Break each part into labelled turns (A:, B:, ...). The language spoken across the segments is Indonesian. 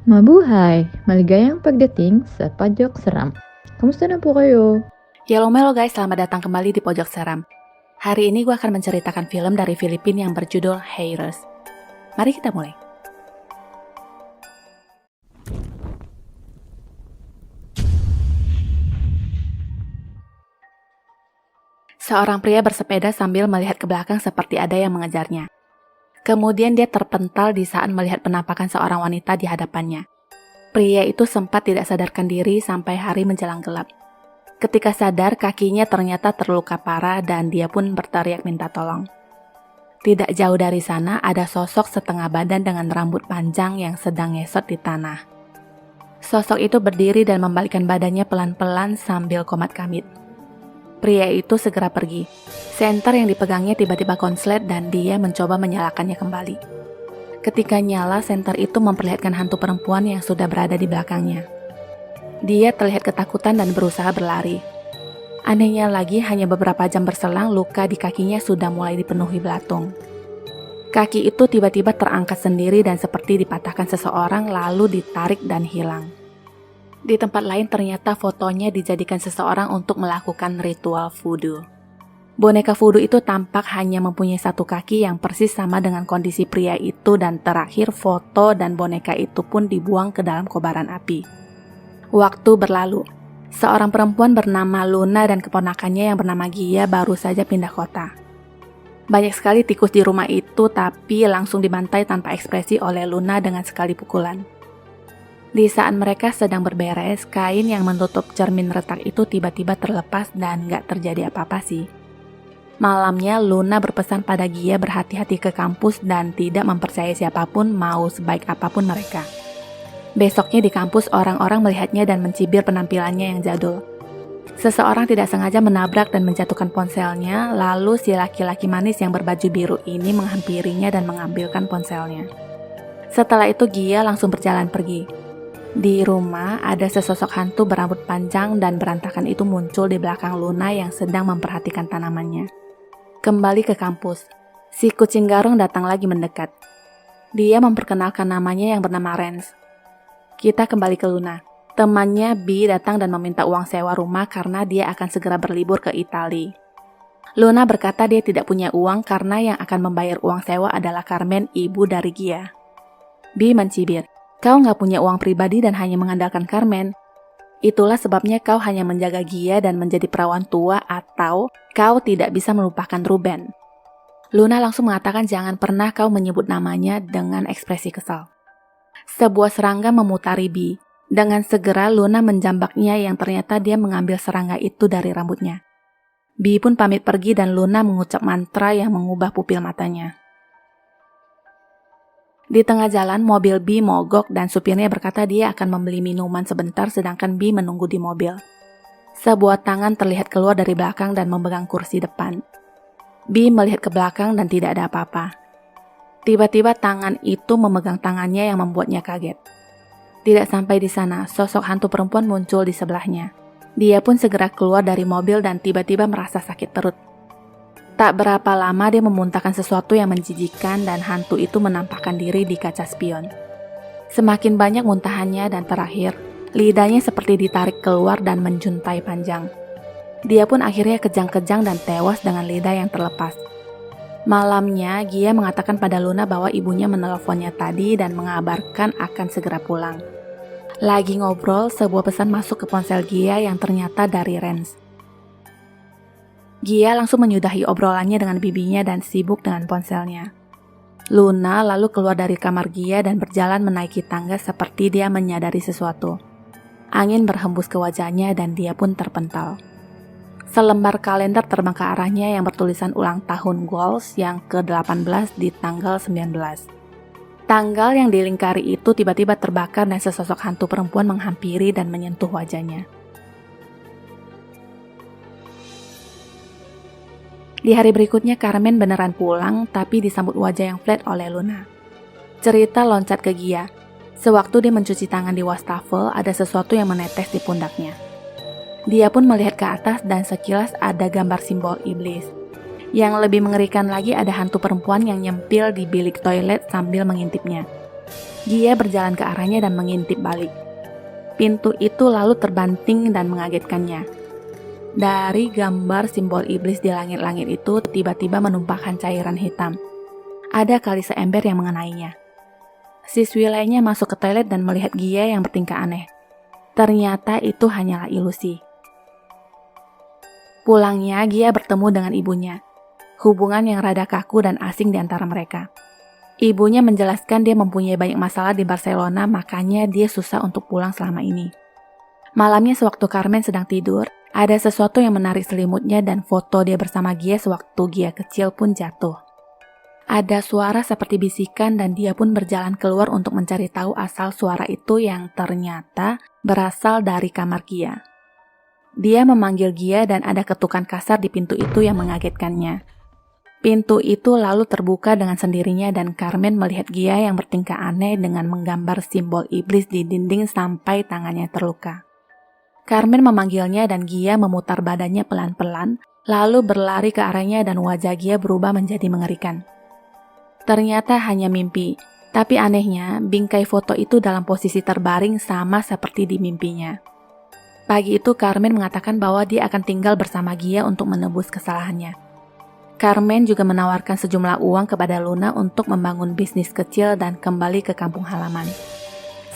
A: Mabuhay! Maligayang pagdating sa Pojok Seram. Kamusta na po kayo?
B: Yellow guys, selamat datang kembali di Pojok Seram. Hari ini gue akan menceritakan film dari Filipina yang berjudul Haters. Mari kita mulai. Seorang pria bersepeda sambil melihat ke belakang seperti ada yang mengejarnya. Kemudian dia terpental di saat melihat penampakan seorang wanita di hadapannya. Pria itu sempat tidak sadarkan diri sampai hari menjelang gelap. Ketika sadar, kakinya ternyata terluka parah dan dia pun berteriak minta tolong. Tidak jauh dari sana ada sosok setengah badan dengan rambut panjang yang sedang ngesot di tanah. Sosok itu berdiri dan membalikkan badannya pelan-pelan sambil komat kamit. Pria itu segera pergi. Senter yang dipegangnya tiba-tiba konslet dan dia mencoba menyalakannya kembali. Ketika nyala, senter itu memperlihatkan hantu perempuan yang sudah berada di belakangnya. Dia terlihat ketakutan dan berusaha berlari. Anehnya lagi, hanya beberapa jam berselang, luka di kakinya sudah mulai dipenuhi belatung. Kaki itu tiba-tiba terangkat sendiri dan seperti dipatahkan seseorang lalu ditarik dan hilang. Di tempat lain ternyata fotonya dijadikan seseorang untuk melakukan ritual voodoo. Boneka voodoo itu tampak hanya mempunyai satu kaki yang persis sama dengan kondisi pria itu dan terakhir foto dan boneka itu pun dibuang ke dalam kobaran api. Waktu berlalu. Seorang perempuan bernama Luna dan keponakannya yang bernama Gia baru saja pindah kota. Banyak sekali tikus di rumah itu tapi langsung dibantai tanpa ekspresi oleh Luna dengan sekali pukulan. Di saat mereka sedang berberes, kain yang menutup cermin retak itu tiba-tiba terlepas dan gak terjadi apa-apa sih. Malamnya, Luna berpesan pada Gia berhati-hati ke kampus dan tidak mempercayai siapapun mau sebaik apapun mereka. Besoknya di kampus, orang-orang melihatnya dan mencibir penampilannya yang jadul. Seseorang tidak sengaja menabrak dan menjatuhkan ponselnya, lalu si laki-laki manis yang berbaju biru ini menghampirinya dan mengambilkan ponselnya. Setelah itu Gia langsung berjalan pergi. Di rumah, ada sesosok hantu berambut panjang dan berantakan itu muncul di belakang Luna yang sedang memperhatikan tanamannya. Kembali ke kampus, si kucing garong datang lagi mendekat. Dia memperkenalkan namanya yang bernama Renz. Kita kembali ke Luna. Temannya B datang dan meminta uang sewa rumah karena dia akan segera berlibur ke Italia. Luna berkata dia tidak punya uang karena yang akan membayar uang sewa adalah Carmen, ibu dari Gia. B mencibir. Kau nggak punya uang pribadi dan hanya mengandalkan Carmen. Itulah sebabnya kau hanya menjaga Gia dan menjadi perawan tua atau kau tidak bisa melupakan Ruben. Luna langsung mengatakan jangan pernah kau menyebut namanya dengan ekspresi kesal. Sebuah serangga memutari B. Dengan segera Luna menjambaknya yang ternyata dia mengambil serangga itu dari rambutnya. B pun pamit pergi dan Luna mengucap mantra yang mengubah pupil matanya. Di tengah jalan, mobil B mogok dan supirnya berkata dia akan membeli minuman sebentar sedangkan B menunggu di mobil. Sebuah tangan terlihat keluar dari belakang dan memegang kursi depan. B melihat ke belakang dan tidak ada apa-apa. Tiba-tiba tangan itu memegang tangannya yang membuatnya kaget. Tidak sampai di sana, sosok hantu perempuan muncul di sebelahnya. Dia pun segera keluar dari mobil dan tiba-tiba merasa sakit perut. Tak berapa lama dia memuntahkan sesuatu yang menjijikkan dan hantu itu menampakkan diri di kaca spion. Semakin banyak muntahannya dan terakhir, lidahnya seperti ditarik keluar dan menjuntai panjang. Dia pun akhirnya kejang-kejang dan tewas dengan lidah yang terlepas. Malamnya, Gia mengatakan pada Luna bahwa ibunya menelponnya tadi dan mengabarkan akan segera pulang. Lagi ngobrol, sebuah pesan masuk ke ponsel Gia yang ternyata dari Renz. Gia langsung menyudahi obrolannya dengan bibinya dan sibuk dengan ponselnya. Luna lalu keluar dari kamar Gia dan berjalan menaiki tangga seperti dia menyadari sesuatu. Angin berhembus ke wajahnya dan dia pun terpental. Selembar kalender terbang ke arahnya yang bertulisan ulang tahun goals yang ke-18 di tanggal 19. Tanggal yang dilingkari itu tiba-tiba terbakar dan sesosok hantu perempuan menghampiri dan menyentuh wajahnya. Di hari berikutnya Carmen beneran pulang tapi disambut wajah yang flat oleh Luna. Cerita loncat ke Gia. Sewaktu dia mencuci tangan di wastafel, ada sesuatu yang menetes di pundaknya. Dia pun melihat ke atas dan sekilas ada gambar simbol iblis. Yang lebih mengerikan lagi ada hantu perempuan yang nyempil di bilik toilet sambil mengintipnya. Gia berjalan ke arahnya dan mengintip balik. Pintu itu lalu terbanting dan mengagetkannya. Dari gambar simbol iblis di langit-langit itu tiba-tiba menumpahkan cairan hitam. Ada kali seember yang mengenainya. Siswi lainnya masuk ke toilet dan melihat Gia yang bertingkah aneh. Ternyata itu hanyalah ilusi. Pulangnya, Gia bertemu dengan ibunya. Hubungan yang rada kaku dan asing di antara mereka. Ibunya menjelaskan dia mempunyai banyak masalah di Barcelona, makanya dia susah untuk pulang selama ini. Malamnya sewaktu Carmen sedang tidur, ada sesuatu yang menarik selimutnya dan foto dia bersama Gia sewaktu Gia kecil pun jatuh. Ada suara seperti bisikan dan dia pun berjalan keluar untuk mencari tahu asal suara itu yang ternyata berasal dari kamar Gia. Dia memanggil Gia dan ada ketukan kasar di pintu itu yang mengagetkannya. Pintu itu lalu terbuka dengan sendirinya dan Carmen melihat Gia yang bertingkah aneh dengan menggambar simbol iblis di dinding sampai tangannya terluka. Carmen memanggilnya dan Gia memutar badannya pelan-pelan, lalu berlari ke arahnya dan wajah Gia berubah menjadi mengerikan. Ternyata hanya mimpi, tapi anehnya bingkai foto itu dalam posisi terbaring sama seperti di mimpinya. Pagi itu Carmen mengatakan bahwa dia akan tinggal bersama Gia untuk menebus kesalahannya. Carmen juga menawarkan sejumlah uang kepada Luna untuk membangun bisnis kecil dan kembali ke kampung halaman.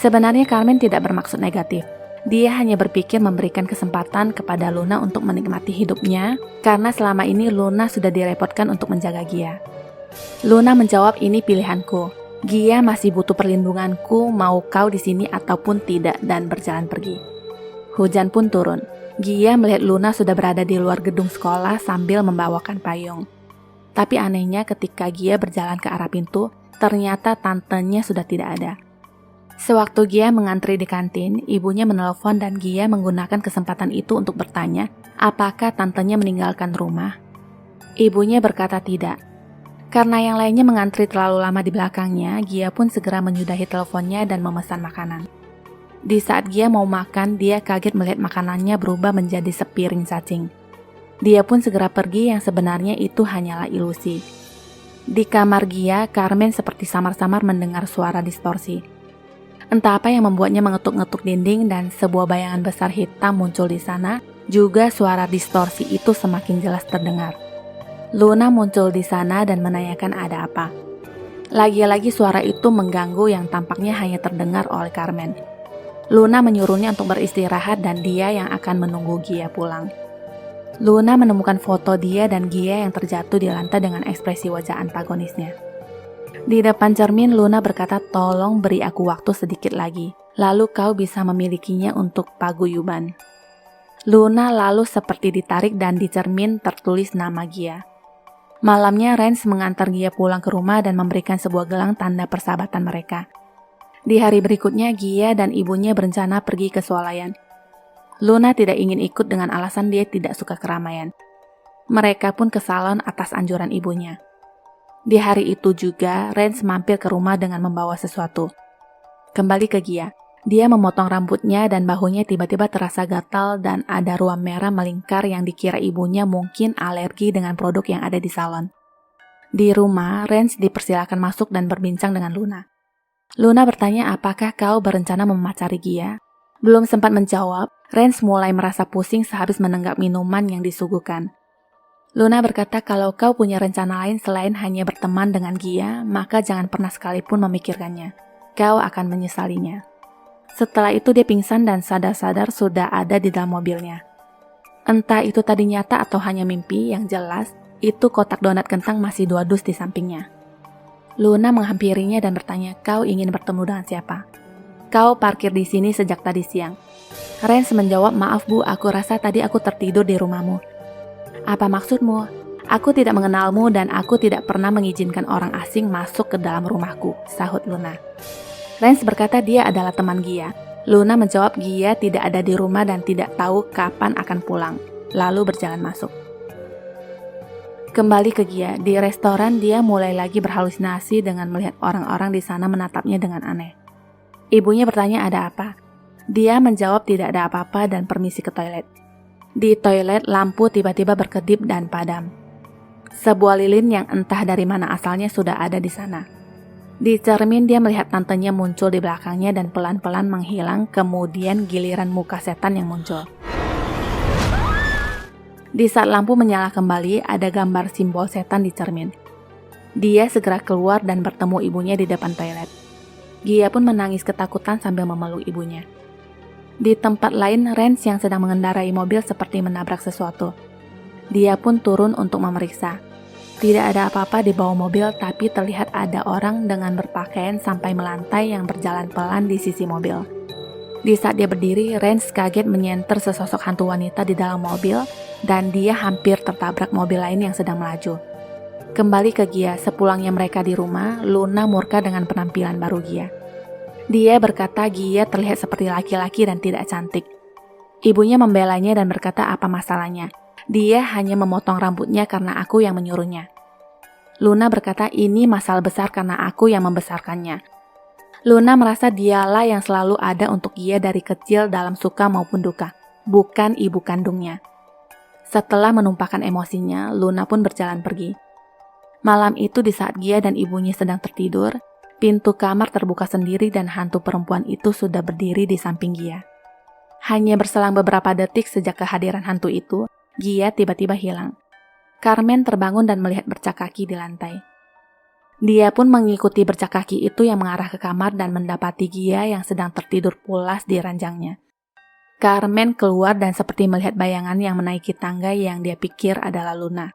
B: Sebenarnya Carmen tidak bermaksud negatif. Dia hanya berpikir memberikan kesempatan kepada Luna untuk menikmati hidupnya karena selama ini Luna sudah direpotkan untuk menjaga Gia. Luna menjawab, ini pilihanku. Gia masih butuh perlindunganku, mau kau di sini ataupun tidak, dan berjalan pergi. Hujan pun turun. Gia melihat Luna sudah berada di luar gedung sekolah sambil membawakan payung. Tapi anehnya ketika Gia berjalan ke arah pintu, ternyata tantenya sudah tidak ada. Sewaktu Gia mengantri di kantin, ibunya menelpon dan Gia menggunakan kesempatan itu untuk bertanya apakah tantenya meninggalkan rumah. Ibunya berkata tidak. Karena yang lainnya mengantri terlalu lama di belakangnya, Gia pun segera menyudahi teleponnya dan memesan makanan. Di saat Gia mau makan, dia kaget melihat makanannya berubah menjadi sepiring cacing. Dia pun segera pergi yang sebenarnya itu hanyalah ilusi. Di kamar Gia, Carmen seperti samar-samar mendengar suara distorsi. Entah apa yang membuatnya mengetuk-ngetuk dinding dan sebuah bayangan besar hitam muncul di sana, juga suara distorsi itu semakin jelas terdengar. Luna muncul di sana dan menanyakan ada apa. Lagi-lagi suara itu mengganggu yang tampaknya hanya terdengar oleh Carmen. Luna menyuruhnya untuk beristirahat dan dia yang akan menunggu Gia pulang. Luna menemukan foto dia dan Gia yang terjatuh di lantai dengan ekspresi wajah antagonisnya. Di depan cermin, Luna berkata, tolong beri aku waktu sedikit lagi, lalu kau bisa memilikinya untuk paguyuban. Luna lalu seperti ditarik dan di cermin tertulis nama Gia. Malamnya, Renz mengantar Gia pulang ke rumah dan memberikan sebuah gelang tanda persahabatan mereka. Di hari berikutnya, Gia dan ibunya berencana pergi ke swalayan. Luna tidak ingin ikut dengan alasan dia tidak suka keramaian. Mereka pun ke salon atas anjuran ibunya. Di hari itu juga, Renz mampir ke rumah dengan membawa sesuatu. Kembali ke Gia, dia memotong rambutnya dan bahunya tiba-tiba terasa gatal dan ada ruam merah melingkar yang dikira ibunya mungkin alergi dengan produk yang ada di salon. Di rumah, Renz dipersilakan masuk dan berbincang dengan Luna. Luna bertanya apakah kau berencana memacari Gia. Belum sempat menjawab, Renz mulai merasa pusing sehabis menenggak minuman yang disuguhkan. Luna berkata kalau kau punya rencana lain selain hanya berteman dengan Gia, maka jangan pernah sekalipun memikirkannya. Kau akan menyesalinya. Setelah itu dia pingsan dan sadar-sadar sudah ada di dalam mobilnya. Entah itu tadi nyata atau hanya mimpi, yang jelas itu kotak donat kentang masih 2 dus di sampingnya. Luna menghampirinya dan bertanya, kau ingin bertemu dengan siapa? Kau parkir di sini sejak tadi siang. Renz menjawab, maaf bu, aku rasa tadi aku tertidur di rumahmu. Apa maksudmu? Aku tidak mengenalmu dan aku tidak pernah mengizinkan orang asing masuk ke dalam rumahku, sahut Luna. Renz berkata dia adalah teman Gia. Luna menjawab Gia tidak ada di rumah dan tidak tahu kapan akan pulang, lalu berjalan masuk. Kembali ke Gia, di restoran dia mulai lagi berhalusinasi dengan melihat orang-orang di sana menatapnya dengan aneh. Ibunya bertanya ada apa? Dia menjawab tidak ada apa-apa dan permisi ke toilet. Di toilet lampu tiba-tiba berkedip dan padam. Sebuah lilin yang entah dari mana asalnya sudah ada di sana. Di cermin dia melihat tantenya muncul di belakangnya dan pelan-pelan menghilang, kemudian giliran muka setan yang muncul. Di saat lampu menyala kembali, ada gambar simbol setan di cermin. Dia segera keluar dan bertemu ibunya di depan toilet. Gia pun menangis ketakutan sambil memeluk ibunya. Di tempat lain, Rance yang sedang mengendarai mobil seperti menabrak sesuatu. Dia pun turun untuk memeriksa. Tidak ada apa-apa di bawah mobil, tapi terlihat ada orang dengan berpakaian sampai melantai yang berjalan pelan di sisi mobil. Di saat dia berdiri, Rance kaget menyenter sesosok hantu wanita di dalam mobil, dan dia hampir tertabrak mobil lain yang sedang melaju. Kembali ke Gia, sepulangnya mereka di rumah, Luna murka dengan penampilan baru Gia. Dia berkata Gia terlihat seperti laki-laki dan tidak cantik. Ibunya membelanya dan berkata apa masalahnya. Dia hanya memotong rambutnya karena aku yang menyuruhnya. Luna berkata ini masalah besar karena aku yang membesarkannya. Luna merasa dialah yang selalu ada untuk Gia dari kecil dalam suka maupun duka, bukan ibu kandungnya. Setelah menumpahkan emosinya, Luna pun berjalan pergi. Malam itu di saat Gia dan ibunya sedang tertidur, pintu kamar terbuka sendiri dan hantu perempuan itu sudah berdiri di samping Gia. Hanya berselang beberapa detik sejak kehadiran hantu itu, Gia tiba-tiba hilang. Carmen terbangun dan melihat bercak kaki di lantai. Dia pun mengikuti bercak kaki itu yang mengarah ke kamar dan mendapati Gia yang sedang tertidur pulas di ranjangnya. Carmen keluar dan seperti melihat bayangan yang menaiki tangga yang dia pikir adalah Luna.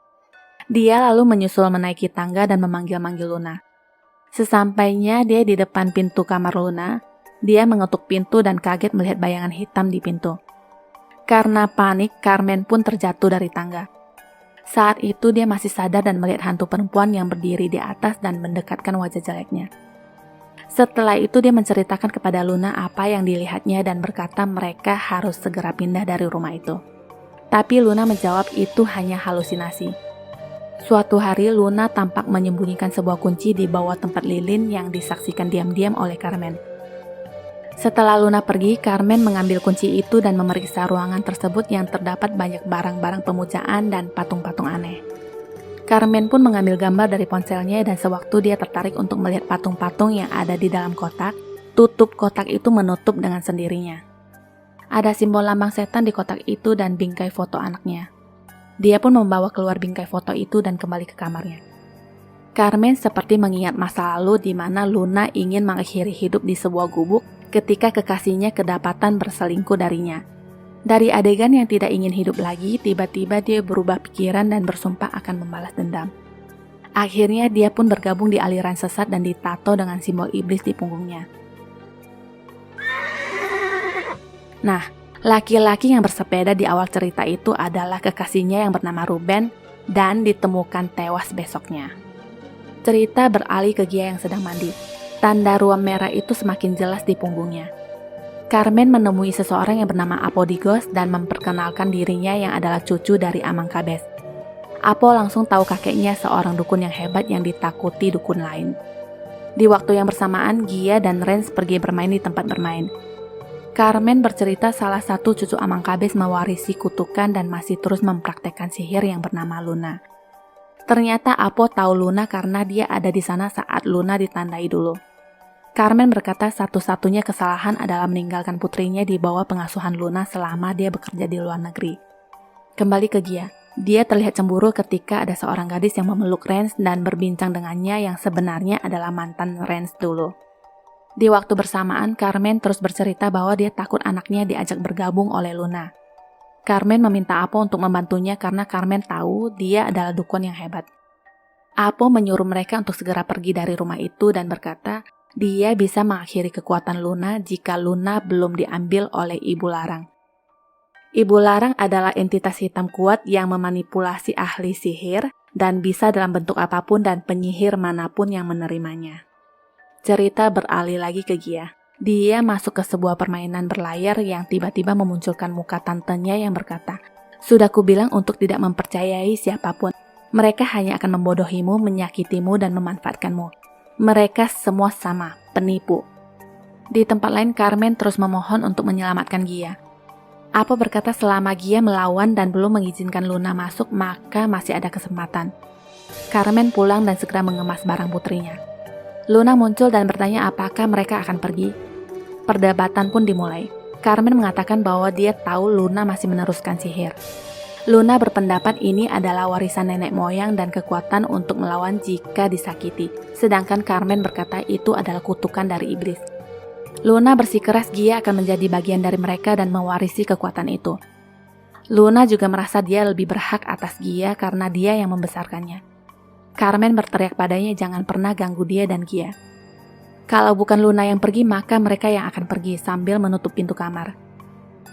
B: Dia lalu menyusul menaiki tangga dan memanggil-manggil Luna. Sesampainya dia di depan pintu kamar Luna, dia mengetuk pintu dan kaget melihat bayangan hitam di pintu. Karena panik, Carmen pun terjatuh dari tangga. Saat itu dia masih sadar dan melihat hantu perempuan yang berdiri di atas dan mendekatkan wajah jeleknya. Setelah itu dia menceritakan kepada Luna apa yang dilihatnya dan berkata mereka harus segera pindah dari rumah itu. Tapi Luna menjawab itu hanya halusinasi. Suatu hari Luna tampak menyembunyikan sebuah kunci di bawah tempat lilin yang disaksikan diam-diam oleh Carmen. Setelah Luna pergi, Carmen mengambil kunci itu dan memeriksa ruangan tersebut yang terdapat banyak barang-barang pemujaan dan patung-patung aneh. Carmen pun mengambil gambar dari ponselnya dan sewaktu dia tertarik untuk melihat patung-patung yang ada di dalam kotak, tutup kotak itu menutup dengan sendirinya. Ada simbol lambang setan di kotak itu dan bingkai foto anaknya. Dia pun membawa keluar bingkai foto itu dan kembali ke kamarnya. Carmen seperti mengingat masa lalu di mana Luna ingin mengakhiri hidup di sebuah gubuk ketika kekasihnya kedapatan berselingkuh darinya. Dari adegan yang tidak ingin hidup lagi, tiba-tiba dia berubah pikiran dan bersumpah akan membalas dendam. Akhirnya dia pun bergabung di aliran sesat dan ditato dengan simbol iblis di punggungnya. Nah, laki-laki yang bersepeda di awal cerita itu adalah kekasihnya yang bernama Ruben dan ditemukan tewas besoknya. Cerita beralih ke Gia yang sedang mandi. Tanda ruam merah itu semakin jelas di punggungnya. Carmen menemui seseorang yang bernama Apodigos dan memperkenalkan dirinya yang adalah cucu dari Amangkabes. Apo langsung tahu kakeknya seorang dukun yang hebat yang ditakuti dukun lain. Di waktu yang bersamaan, Gia dan Rance pergi bermain di tempat bermain. Carmen bercerita salah satu cucu Amangkabes mewarisi kutukan dan masih terus mempraktekkan sihir yang bernama Luna. Ternyata Apo tahu Luna karena dia ada di sana saat Luna ditandai dulu. Carmen berkata satu-satunya kesalahan adalah meninggalkan putrinya di bawah pengasuhan Luna selama dia bekerja di luar negeri. Kembali ke Gia, dia terlihat cemburu ketika ada seorang gadis yang memeluk Rance dan berbincang dengannya yang sebenarnya adalah mantan Rance dulu. Di waktu bersamaan, Carmen terus bercerita bahwa dia takut anaknya diajak bergabung oleh Luna. Carmen meminta Apo untuk membantunya karena Carmen tahu dia adalah dukun yang hebat. Apo menyuruh mereka untuk segera pergi dari rumah itu dan berkata dia bisa mengakhiri kekuatan Luna jika Luna belum diambil oleh Ibu Larang. Ibu Larang adalah entitas hitam kuat yang memanipulasi ahli sihir dan bisa dalam bentuk apapun dan penyihir manapun yang menerimanya. Cerita beralih lagi ke Gia. Dia masuk ke sebuah permainan berlayar yang tiba-tiba memunculkan muka tantenya yang berkata, "Sudah kubilang untuk tidak mempercayai siapapun. Mereka hanya akan membodohimu, menyakitimu, dan memanfaatkanmu. Mereka semua sama, penipu." Di tempat lain, Carmen terus memohon untuk menyelamatkan Gia. Apo berkata selama Gia melawan dan belum mengizinkan Luna masuk, maka masih ada kesempatan. Carmen pulang dan segera mengemas barang putrinya. Luna muncul dan bertanya apakah mereka akan pergi. Perdebatan pun dimulai. Carmen mengatakan bahwa dia tahu Luna masih meneruskan sihir. Luna berpendapat ini adalah warisan nenek moyang dan kekuatan untuk melawan jika disakiti. Sedangkan Carmen berkata itu adalah kutukan dari iblis. Luna bersikeras Gia akan menjadi bagian dari mereka dan mewarisi kekuatan itu. Luna juga merasa dia lebih berhak atas Gia karena dia yang membesarkannya. Carmen berteriak padanya jangan pernah ganggu dia dan Gia. Kalau bukan Luna yang pergi, maka mereka yang akan pergi sambil menutup pintu kamar.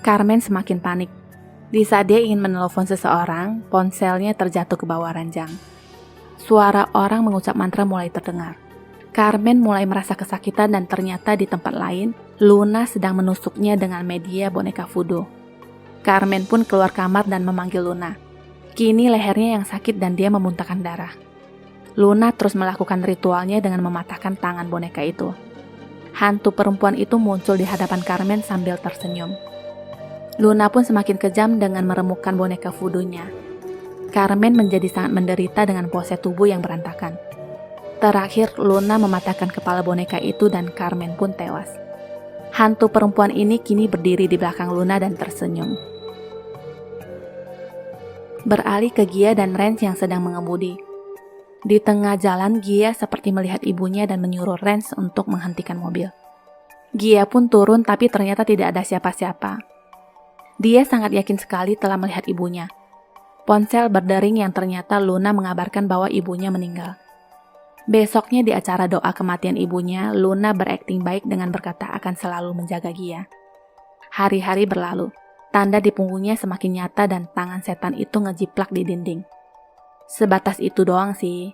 B: Carmen semakin panik. Di saat dia ingin menelepon seseorang, ponselnya terjatuh ke bawah ranjang. Suara orang mengucap mantra mulai terdengar. Carmen mulai merasa kesakitan dan ternyata di tempat lain, Luna sedang menusuknya dengan media boneka voodoo. Carmen pun keluar kamar dan memanggil Luna. Kini lehernya yang sakit dan dia memuntahkan darah. Luna terus melakukan ritualnya dengan mematahkan tangan boneka itu. Hantu perempuan itu muncul di hadapan Carmen sambil tersenyum. Luna pun semakin kejam dengan meremukkan boneka voodoo-nya. Carmen menjadi sangat menderita dengan pose tubuh yang berantakan. Terakhir, Luna mematahkan kepala boneka itu dan Carmen pun tewas. Hantu perempuan ini kini berdiri di belakang Luna dan tersenyum. Beralih ke Gia dan Renz yang sedang mengemudi. Di tengah jalan, Gia seperti melihat ibunya dan menyuruh Renz untuk menghentikan mobil. Gia pun turun tapi ternyata tidak ada siapa-siapa. Dia sangat yakin sekali telah melihat ibunya. Ponsel berdering yang ternyata Luna mengabarkan bahwa ibunya meninggal. Besoknya di acara doa kematian ibunya, Luna berakting baik dengan berkata akan selalu menjaga Gia. Hari-hari berlalu, tanda di punggungnya semakin nyata dan tangan setan itu ngejiplak di dinding. Sebatas itu doang sih,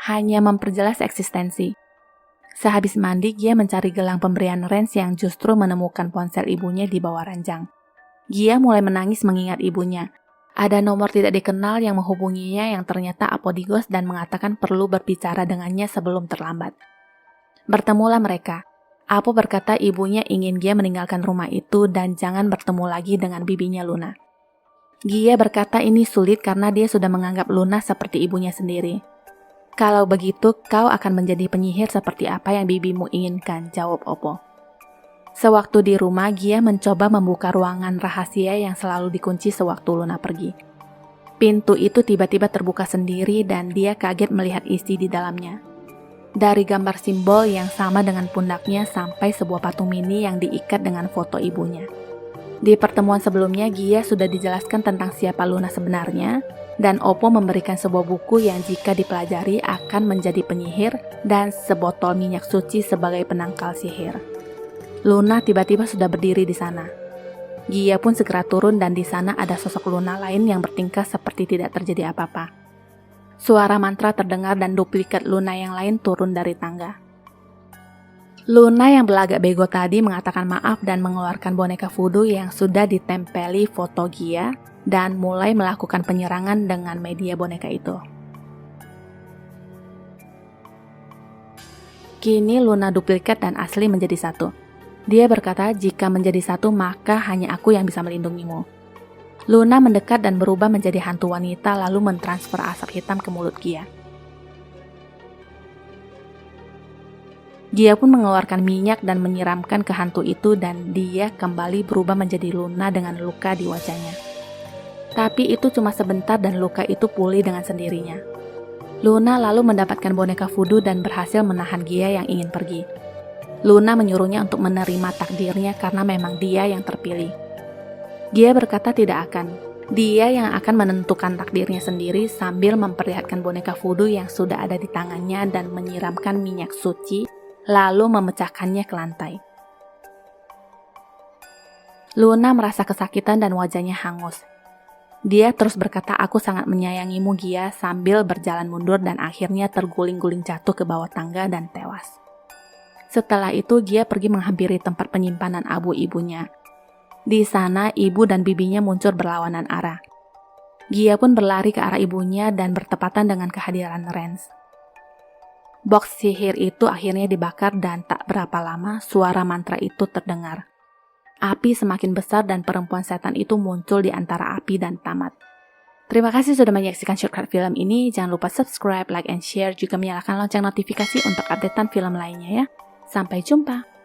B: hanya memperjelas eksistensi. Sehabis mandi, Gia mencari gelang pemberian Renz yang justru menemukan ponsel ibunya di bawah ranjang. Gia mulai menangis mengingat ibunya. Ada nomor tidak dikenal yang menghubunginya yang ternyata Apodigos dan mengatakan perlu berbicara dengannya sebelum terlambat. Bertemulah mereka. Apo berkata ibunya ingin Gia meninggalkan rumah itu dan jangan bertemu lagi dengan bibinya Luna. Gia berkata ini sulit karena dia sudah menganggap Luna seperti ibunya sendiri. Kalau begitu, kau akan menjadi penyihir seperti apa yang bibimu inginkan, jawab Oppo. Sewaktu di rumah, Gia mencoba membuka ruangan rahasia yang selalu dikunci sewaktu Luna pergi. Pintu itu tiba-tiba terbuka sendiri dan dia kaget melihat isi di dalamnya. Dari gambar simbol yang sama dengan pundaknya sampai sebuah patung mini yang diikat dengan foto ibunya. Di pertemuan sebelumnya, Gia sudah dijelaskan tentang siapa Luna sebenarnya, dan Oppo memberikan sebuah buku yang jika dipelajari akan menjadi penyihir dan sebotol minyak suci sebagai penangkal sihir. Luna tiba-tiba sudah berdiri di sana. Gia pun segera turun dan di sana ada sosok Luna lain yang bertingkah seperti tidak terjadi apa-apa. Suara mantra terdengar dan duplikat Luna yang lain turun dari tangga. Luna yang belagak bego tadi mengatakan maaf dan mengeluarkan boneka voodoo yang sudah ditempeli foto Gia dan mulai melakukan penyerangan dengan media boneka itu. Kini Luna duplikat dan asli menjadi satu. Dia berkata jika menjadi satu maka hanya aku yang bisa melindungimu. Luna mendekat dan berubah menjadi hantu wanita lalu mentransfer asap hitam ke mulut Gia. Dia pun mengeluarkan minyak dan menyiramkan ke hantu itu dan dia kembali berubah menjadi Luna dengan luka di wajahnya. Tapi itu cuma sebentar dan luka itu pulih dengan sendirinya. Luna lalu mendapatkan boneka voodoo dan berhasil menahan Gia yang ingin pergi. Luna menyuruhnya untuk menerima takdirnya karena memang dia yang terpilih. Gia berkata tidak akan. Dia yang akan menentukan takdirnya sendiri sambil memperlihatkan boneka voodoo yang sudah ada di tangannya dan menyiramkan minyak suci lalu memecahkannya ke lantai. Luna merasa kesakitan dan wajahnya hangus. Dia terus berkata, aku sangat menyayangimu Gia sambil berjalan mundur dan akhirnya terguling-guling jatuh ke bawah tangga dan tewas. Setelah itu Gia pergi menghampiri tempat penyimpanan abu ibunya. Di sana ibu dan bibinya muncul berlawanan arah. Gia pun berlari ke arah ibunya dan bertepatan dengan kehadiran Renz. Box sihir itu akhirnya dibakar dan tak berapa lama suara mantra itu terdengar. Api semakin besar dan perempuan setan itu muncul di antara api dan tamat. Terima kasih sudah menyaksikan shortcut film ini. Jangan lupa subscribe, like, and share, juga menyalakan lonceng notifikasi untuk updatean film lainnya ya. Sampai jumpa.